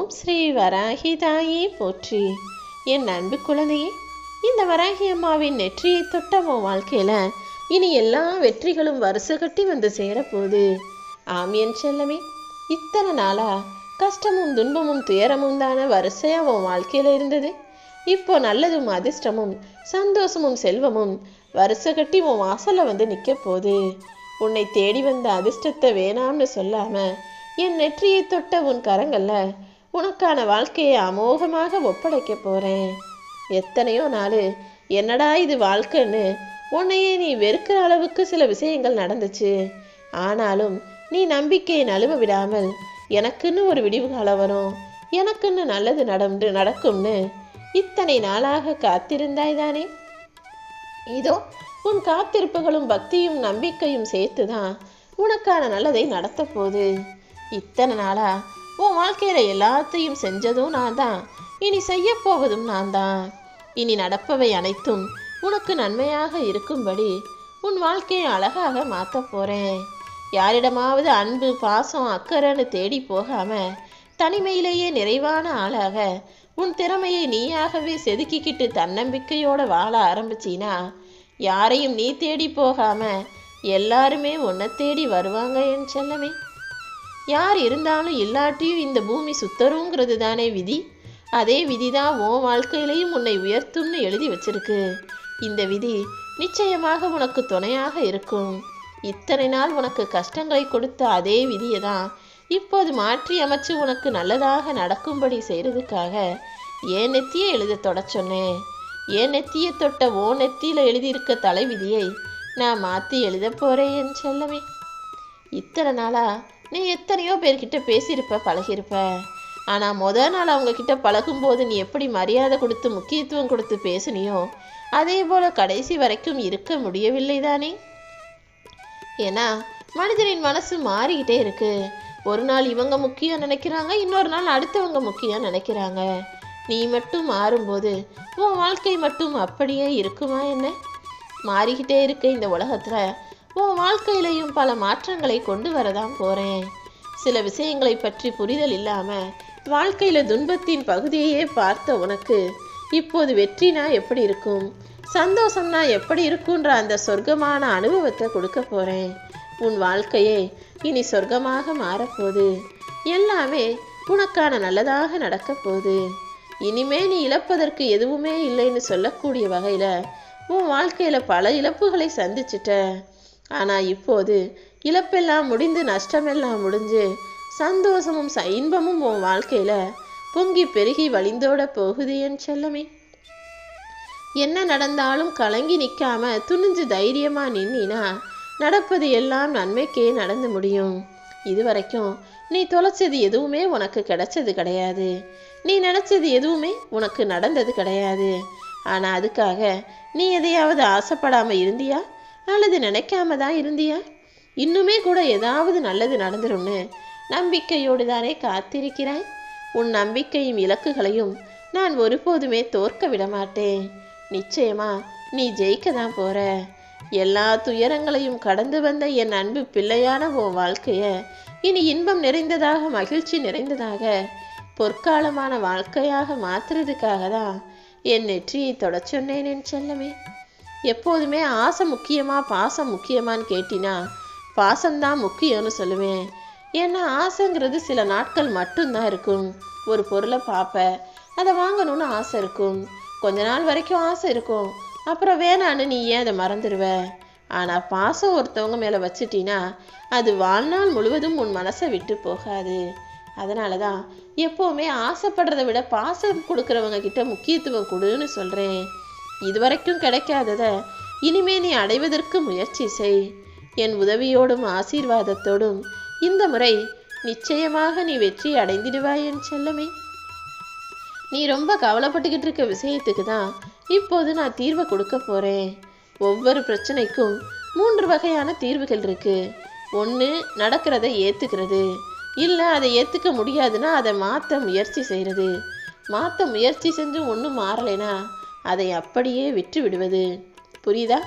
ஓம் ஸ்ரீ வராகி தாயே போற்றி. என் அன்பு குழந்தையே, இந்த வராகி அம்மாவின் நெற்றியை தொட்ட உன் வாழ்க்கையில இனி எல்லா வெற்றிகளும் வருஷ கட்டி வந்து சேரப்போகுது. ஆம் என் செல்லமே, இத்தனை நாளா கஷ்டமும் துன்பமும் துயரமும் தானே வரிசையா உன் வாழ்க்கையில இருந்தது. இப்போ நல்லதும் அதிர்ஷ்டமும் சந்தோஷமும் செல்வமும் வருஷ கட்டி உன் வாசல்ல வந்து நிற்க போகுது. உன்னை தேடி வந்த அதிர்ஷ்டத்தை வேணாம்னு சொல்லாம என் நெற்றியை தொட்ட உன் கரங்கள்ல உனக்கான வாழ்க்கையை அமோகமாக ஒப்படைக்க போறேன். எத்தனையோ நாள் என்னடா இது வாழ்க்கைன்னு உன்னையே நீ வெறுக்கிற அளவுக்கு சில விஷயங்கள் நடந்துச்சு. ஆனாலும் நீ நம்பிக்கையை நழுவ விடாமல் எனக்குன்னு ஒரு விடிவு காலம் வரும், எனக்குன்னு நல்லது நடக்கும்னு இத்தனை நாளாக காத்திருந்தாய் தானே. இதோ உன் காத்திருப்புகளும் பக்தியும் நம்பிக்கையும் சேர்த்துதான் உனக்கான நல்லதை நடத்த போகுது. இத்தனை நாளா உன் வாழ்க்கையில எல்லாத்தையும் செஞ்சதும் நான் தான், இனி செய்ய போவதும் நான் தான். இனி நடப்பவை அனைத்தும் உனக்கு நன்மையாக இருக்கும்படி உன் வாழ்க்கையை அழகாக மாற்ற போறேன். யாரிடமாவது அன்பு பாசம் அக்கறைன்னு தேடி போகாம தனிமையிலேயே நிறைவான ஆளாக உன் திறமையை நீயாகவே செதுக்கிக்கிட்டு தன்னம்பிக்கையோட வாழ ஆரம்பிச்சினா யாரையும் நீ தேடி போகாம எல்லாருமே உன்னை தேடி வருவாங்க என் செல்லமே. யார் இருந்தாலும் இல்லாட்டியும் இந்த பூமி சுத்தருங்கிறது தானே விதி. அதே விதிதான் உன் வாழ்க்கையிலையும் உன்னை உயர்த்தும்னு எழுதி வச்சிருக்கு. இந்த விதி நிச்சயமாக உனக்கு துணையாக இருக்கும். இத்தனை நாள் உனக்கு கஷ்டங்களை கொடுத்த அதே விதியை தான் இப்போது மாற்றி அமைச்சு உனக்கு நல்லதாக நடக்கும்படி செய்யறதுக்காக ஏன் நெத்தியை எழுத தொட சொன்னேன். ஏன் நெத்தியை தொட்ட ஓ நெத்தியில எழுதியிருக்க தலைவிதியை நான் மாற்றி எழுத போறேன் என் செல்லமே. இத்தனை நாளா நீ எத்தனையோ பேர்கிட்ட பேசியிருப்ப பழகியிருப்ப. ஆனால் முதல் நாள் அவங்க கிட்ட பழகும்போது நீ எப்படி மரியாதை கொடுத்து முக்கியத்துவம் கொடுத்து பேசுனியோ அதே போல கடைசி வரைக்கும் இருக்க முடியவில்லை தானே. ஏன்னா மனிதனின் மனசு மாறிக்கிட்டே இருக்கு. ஒரு நாள் இவங்க முக்கியம் நினைக்கிறாங்க, இன்னொரு நாள் அடுத்தவங்க முக்கியம் நினைக்கிறாங்க. நீ மட்டும் மாறும்போது உன் வாழ்க்கை மட்டும் அப்படியே இருக்குமா என்ன? மாறிக்கிட்டே இருக்க இந்த உலகத்துல உன் வாழ்க்கையிலையும் பல மாற்றங்களை கொண்டு வரதான் போறேன். சில விஷயங்களை பற்றி புரிதல் இல்லாம வாழ்க்கையில துன்பத்தின் பகுதியையே பார்த்த உனக்கு இப்போது வெற்றினா எப்படி இருக்கும், சந்தோஷம்னா எப்படி இருக்குன்ற அந்த சொர்க்கமான அனுபவத்தை கொடுக்க போறேன். உன் வாழ்க்கையே இனி சொர்க்கமாக மாறப்போகுது. எல்லாமே உனக்கான நல்லதாக நடக்க போகுது. இனிமே நீ இழப்பதற்கு எதுவுமே இல்லைன்னு சொல்லக்கூடிய வகையில உன் வாழ்க்கையில பல இழப்புகளை சந்திச்சிட்ட. ஆனா இப்போது இழப்பெல்லாம் முடிந்து நஷ்டமெல்லாம் முடிஞ்சு சந்தோஷமும் இன்பமும் உன் வாழ்க்கையில பொங்கி பெருகி வழிந்தோட போகுது என் செல்லமே. என்ன நடந்தாலும் கலங்கி நிற்காம துணிஞ்சு தைரியமா நின்னா நடப்பது எல்லாம் நன்மைக்கே நடந்து முடியும். இதுவரைக்கும் நீ தொலைச்சது எதுவுமே உனக்கு கிடைச்சது கிடையாது. நீ நினைச்சது எதுவுமே உனக்கு நடந்தது கிடையாது. ஆனா அதுக்காக நீ எதையாவது ஆசைப்படாம இருந்தியா அல்லது நினைக்காம தான் இருந்தியா? இன்னுமே கூட ஏதாவது நல்லது நடந்துரும்னு நம்பிக்கையோடு தானே காத்திருக்கிறாய். உன் நம்பிக்கையும் இலக்குகளையும் நான் ஒருபோதுமே தோற்க விட மாட்டேன். நிச்சயமா நீ ஜெயிக்க தான் போற. எல்லா துயரங்களையும் கடந்து வந்த என் அன்பு பிள்ளையான உன் வாழ்க்கைய இனி இன்பம் நிறைந்ததாக மகிழ்ச்சி நிறைந்ததாக பொற்காலமான வாழ்க்கையாக மாத்துறதுக்காக தான் என் நெற்றியை தொட சொன்னேன் என் செல்லமே. எப்போதுமே ஆசை முக்கியமா பாசம் முக்கியமான்னு கேட்டினா பாசம்தான் முக்கியம்னு சொல்லுவேன். ஏன்னா ஆசைங்கிறது சில நாட்கள் மட்டும்தான் இருக்கும். ஒரு பொருளை பார்ப்ப, அதை வாங்கணும்னு ஆசை இருக்கும், கொஞ்ச நாள் வரைக்கும் ஆசை இருக்கும், அப்புறம் வேணான்னு நீ ஏன் அதை மறந்துடுவ. ஆனால் பாசம் ஒருத்தவங்க மேலே வச்சிட்டினா அது வாழ்நாள் முழுவதும் உன் மனசை விட்டு போகாது. அதனால தான் எப்போவுமே ஆசைப்படுறதை விட பாசம் கொடுக்குறவங்க கிட்ட முக்கியத்துவம் கொடுன்னு சொல்கிறேன். இதுவரைக்கும் கிடைக்காதத இனிமே நீ அடைவதற்கு முயற்சி செய். என் உதவியோடும் ஆசீர்வாதத்தோடும் இந்த முறை நிச்சயமாக நீ வெற்றி அடைந்திடுவாய் என் செல்லமே. நீ ரொம்ப கவலைப்பட்டுக்கிட்டு இருக்க விஷயத்துக்கு தான் இப்போது நான் தீர்வை கொடுக்க போறேன். ஒவ்வொரு பிரச்சனைக்கும் 3 வகையான தீர்வுகள் இருக்கு. ஒன்று நடக்கிறத ஏத்துக்கிறது, இல்லை அதை ஏத்துக்க முடியாதுன்னா அதை மாற்ற முயற்சி செய்யறது, மாற்ற முயற்சி செஞ்சு ஒன்றும் மாறலைனா அதை அப்படியே விட்டு விடுவது. புரியுதா?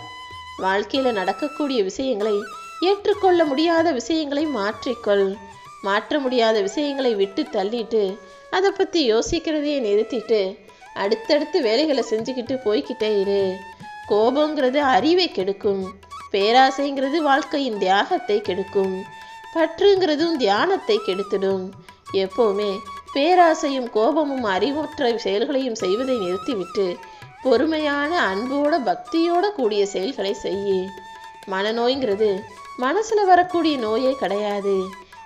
வாழ்க்கையில நடக்கக்கூடிய விஷயங்களை ஏற்றுக்கொள்ள முடியாத விஷயங்களை மாற்றிக்கொள். மாற்ற முடியாத விஷயங்களை விட்டு தள்ளிட்டு அதை பற்றி யோசிக்கிறதையே நிறுத்திட்டு அடுத்தடுத்து வேலைகளை செஞ்சுக்கிட்டு போய்கிட்டே இரு. கோபங்கிறது அறிவை கெடுக்கும், பேராசைங்கிறது வாழ்க்கையின் தியாகத்தை கெடுக்கும், பற்றுங்கிறதும் தியானத்தை கெடுத்துடும். எப்போவுமே பேராசையும் கோபமும் அறிவற்ற செயல்களையும் செய்வதை நிறுத்திவிட்டு பொறுமையான அன்போட பக்தியோட கூடிய செயல்களை செய்யு. மனநோய்ங்கிறது மனசுல வரக்கூடிய நோயே கிடையாது.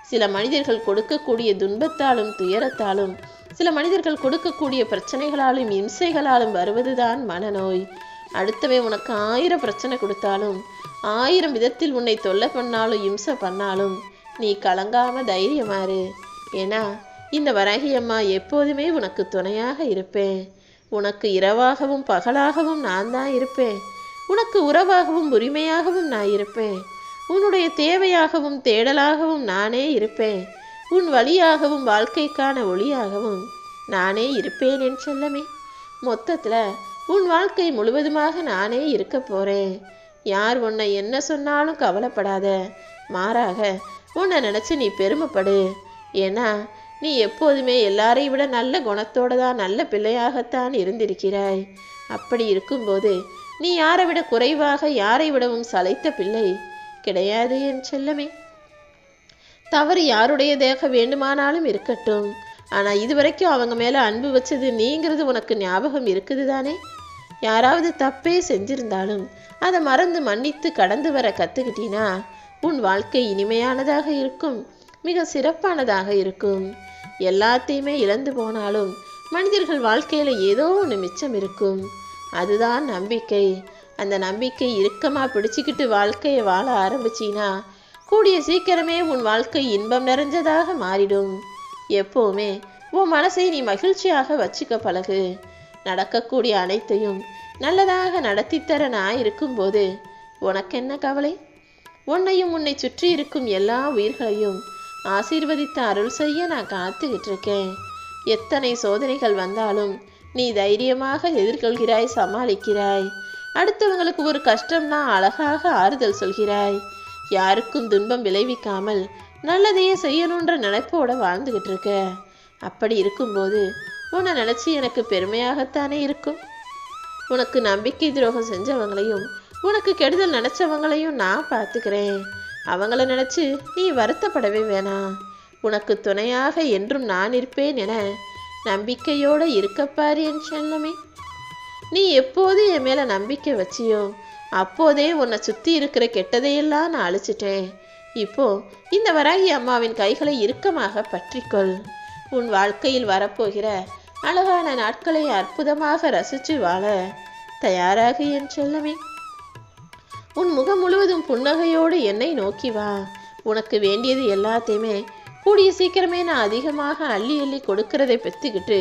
சில மனிதர்கள் கொடுக்கக்கூடிய துன்பத்தாலும் துயரத்தாலும், சில மனிதர்கள் கொடுக்கக்கூடிய பிரச்சனைகளாலும் இம்சைகளாலும் வருவதுதான் மனநோய். அடுத்தவே உனக்கு 1000 பிரச்சனை கொடுத்தாலும் 1000 விதத்தில் உன்னை தொல்லை பண்ணாலும் இம்சை பண்ணாலும் நீ கலங்காம தைரியமாறு. ஏன்னா இந்த வராகி அம்மா எப்போதுமே உனக்கு துணையாக இருப்பேன். உனக்கு இரவாகவும் பகலாகவும் நான் தான் இருப்பேன். உனக்கு உறவாகவும் உரிமையாகவும் நான் இருப்பேன். உன்னுடைய தேவையாகவும் தேடலாகவும் நானே இருப்பேன். உன் வழியாகவும் வாழ்க்கைக்கான ஒளியாகவும் நானே இருப்பேன் என் செல்லமே. மொத்தத்தில் உன் வாழ்க்கை முழுவதுமாக நானே இருக்க போகிறேன். யார் உன்னை என்ன சொன்னாலும் கவலைப்படாத. மாறாக உன்னை நினச்சி நீ பெருமைப்படு. ஏன்னா நீ எப்போதுமே எல்லாரை விட நல்ல குணத்தோடு தான், நல்ல பிள்ளையாகத்தான் இருந்திருக்கிறாய். அப்படி இருக்கும்போது நீ யாரை விட குறைவாக, யாரை விடவும் சளைத்த பிள்ளை கிடையாது என் செல்லமே. தவறு யாருடையதாக வேண்டுமானாலும் இருக்கட்டும், ஆனால் இதுவரைக்கும் அவங்க மேலே அன்பு வச்சது நீங்கிறது உனக்கு ஞாபகம் இருக்குது தானே? யாராவது தப்பே செஞ்சிருந்தாலும் அதை மறந்து மன்னித்து கடந்து வர கற்றுக்கிட்டினா உன் வாழ்க்கை இனிமையானதாக இருக்கும், மிக சிறப்பானதாக இருக்கும். எல்லாத்தையுமே இழந்து போனாலும் மனிதர்கள் வாழ்க்கையில் ஏதோ ஒன்று மிச்சம் இருக்கும். அதுதான் நம்பிக்கை. அந்த நம்பிக்கை இறுக்கமாக பிடிச்சிக்கிட்டு வாழ்க்கையை வாழ ஆரம்பிச்சின்னா கூடிய சீக்கிரமே உன் வாழ்க்கை இன்பம் நிறைஞ்சதாக மாறிடும். எப்போவுமே உன் மனசை நீ மகிழ்ச்சியாக வச்சுக்க பழகு. நடக்கக்கூடிய அனைத்தையும் நல்லதாக நடத்தித்தர நான் இருக்கும்போது உனக்கு என்ன கவலை? உன்னையும் உன்னை சுற்றி இருக்கும் எல்லா உயிர்களையும் ஆசீர்வதித்து அருள் செய்ய நான் காத்துக்கிட்டு இருக்கேன். எத்தனை சோதனைகள் வந்தாலும் நீ தைரியமாக எதிர்கொள்கிறாய், சமாளிக்கிறாய். அடுத்தவங்களுக்கு ஒரு கஷ்டம்னா அழகாக ஆறுதல் சொல்கிறாய். யாருக்கும் துன்பம் விளைவிக்காமல் நல்லதையே செய்யணுன்ற நினைப்போட வாழ்ந்துகிட்டு இருக்க. அப்படி இருக்கும்போது உன்னை நினச்சி எனக்கு பெருமையாகத்தானே இருக்கும். உனக்கு நம்பிக்கை துரோகம் செஞ்சவங்களையும் உனக்கு கெடுதல் நினச்சவங்களையும் நான் பார்த்துக்கிறேன். அவங்கள நினச்சி நீ வருத்தப்படவே வேணாம். உனக்கு துணையாக என்றும் நான் இருப்பேன் என நம்பிக்கையோடு இருக்கப்பாரு என் செல்லமே. நீ எப்போது என் மேலே நம்பிக்கை வச்சியோ அப்போதே உன்னை சுற்றி இருக்கிற கெட்டதையெல்லாம் நான் அழிச்சிட்டேன். இப்போ இந்த வராகி அம்மாவின் கைகளை இறுக்கமாக பற்றிக்கொள். உன் வாழ்க்கையில் வரப்போகிற அழகான நாட்களை அற்புதமாக ரசித்து வாழ தயாராக என் செல்லமே. உன் முகம் முழுவதும் புன்னகையோடு என்னை நோக்கி வா. உனக்கு வேண்டியது எல்லாத்தையுமே கூடிய சீக்கிரமே நான் அதிகமாக அள்ளி அள்ளி கொடுக்கறதை பெற்றுக்கிட்டு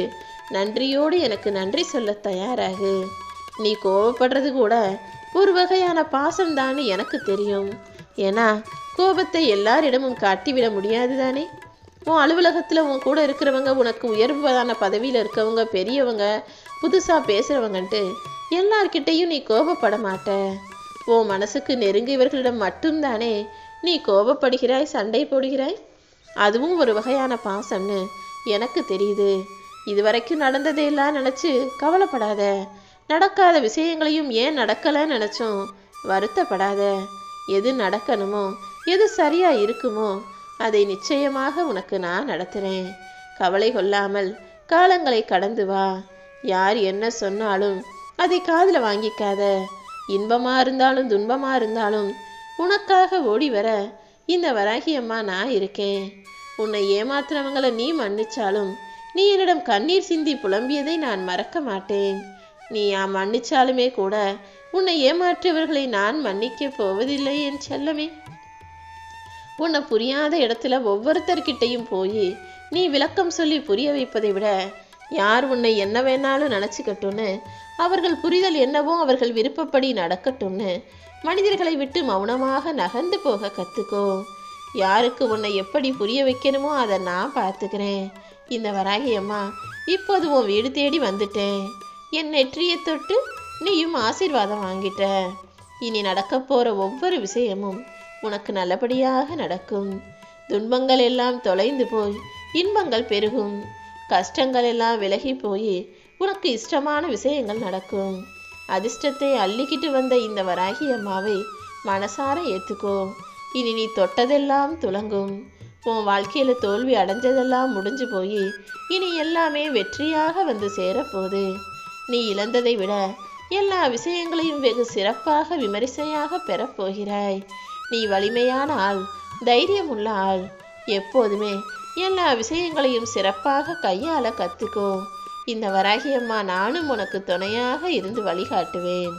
நன்றியோடு எனக்கு நன்றி சொல்ல தயாராகு. நீ கோபப்படுறது கூட ஒரு வகையான பாசம்தான்னு எனக்கு தெரியும். ஏன்னா கோபத்தை எல்லாரிடமும் காட்டிவிட முடியாது தானே. உன் அலுவலகத்தில் உன் கூட இருக்கிறவங்க, உனக்கு உயர்வான பதவியில் இருக்கவங்க, பெரியவங்க, புதுசாக பேசுகிறவங்கன்ட்டு எல்லார்கிட்டையும் நீ கோபப்பட மாட்ட. உன் மனசுக்கு நெருங்கியவர்களிடம் மட்டும்தானே நீ கோபப்படுகிறாய், சண்டை போடுகிறாய். அதுவும் ஒரு வகையான பாசம்னு எனக்கு தெரியுது. இதுவரைக்கும் நடந்ததையெல்லாம் நினச்சி கவலைப்படாத. நடக்காத விஷயங்களையும் ஏன் நடக்கலைன்னு நினச்சோம் வருத்தப்படாத. எது நடக்கணுமோ, எது சரியாக இருக்குமோ அதை நிச்சயமாக உனக்கு நான் நடத்துகிறேன். கவலை கொள்ளாமல் காலங்களை கடந்து வா. யார் என்ன சொன்னாலும் அதை காதில் வாங்கிக்காத. இன்பமாக இருந்தாலும் துன்பமாக இருந்தாலும் உனக்காக ஓடி வர இந்த வராகி அம்மா நான் இருக்கேன். உன்னை ஏமாத்துறவங்களை நீ மன்னிச்சாலும், நீ என்னிடம் கண்ணீர் சிந்தி புலம்பியதை நான் மறக்க மாட்டேன். நீ மன்னிச்சாலுமே கூட உன்னை ஏமாற்றியவர்களை நான் மன்னிக்க போவதில்லை என் செல்லமே. உன்னை புரியாத இடத்துல ஒவ்வொருத்தர்கிட்டையும் போய் நீ விளக்கம் சொல்லி புரிய வைப்பதை விட யார் உன்னை என்ன வேணாலும் நினச்சிக்கட்டும்னு, அவர்கள் புரிதல் என்னவோ அவர்கள் விருப்பப்படி நடக்கட்டும்னு மனிதர்களை விட்டு மௌனமாக நகர்ந்து போக கற்றுக்கோ. யாருக்கு உன்னை எப்படி புரிய வைக்கணுமோ அதை நான் பார்த்துக்கிறேன். இந்த வராகி அம்மா இப்போது உன் வீடு தேடி வந்துட்டேன். என் நெற்றியை தொட்டு நீயும் ஆசீர்வாதம் வாங்கிட்ட. இனி நடக்க போகிற ஒவ்வொரு விஷயமும் உனக்கு நல்லபடியாக நடக்கும். துன்பங்கள் எல்லாம் தொலைந்து போய் இன்பங்கள் பெருகும். கஷ்டங்கள் எல்லாம் விலகி போய் உனக்கு இஷ்டமான விஷயங்கள் நடக்கும். அதிர்ஷ்டத்தை அள்ளிக்கிட்டு வந்த இந்த வராகி அம்மாவை மனசார ஏத்துக்கோ. இனி நீ தொட்டதெல்லாம் துலங்கும். உன் வாழ்க்கையில தோல்வி அடைஞ்சதெல்லாம் முடிஞ்சு போய் இனி எல்லாமே வெற்றியாக வந்து சேரப்போகுது. நீ இழந்ததை விட எல்லா விஷயங்களையும் வெகு சிறப்பாக விமரிசையாக பெறப்போகிறாய். நீ வலிமையான ஆள், தைரியம் உள்ள ஆள். எப்போதுமே எல்லா விஷயங்களையும் சிறப்பாக கையாள கத்துக்கோ. இந்த வராகி அம்மா நானும் உனக்கு துணையாக இருந்து வழிகாட்டுவேன்.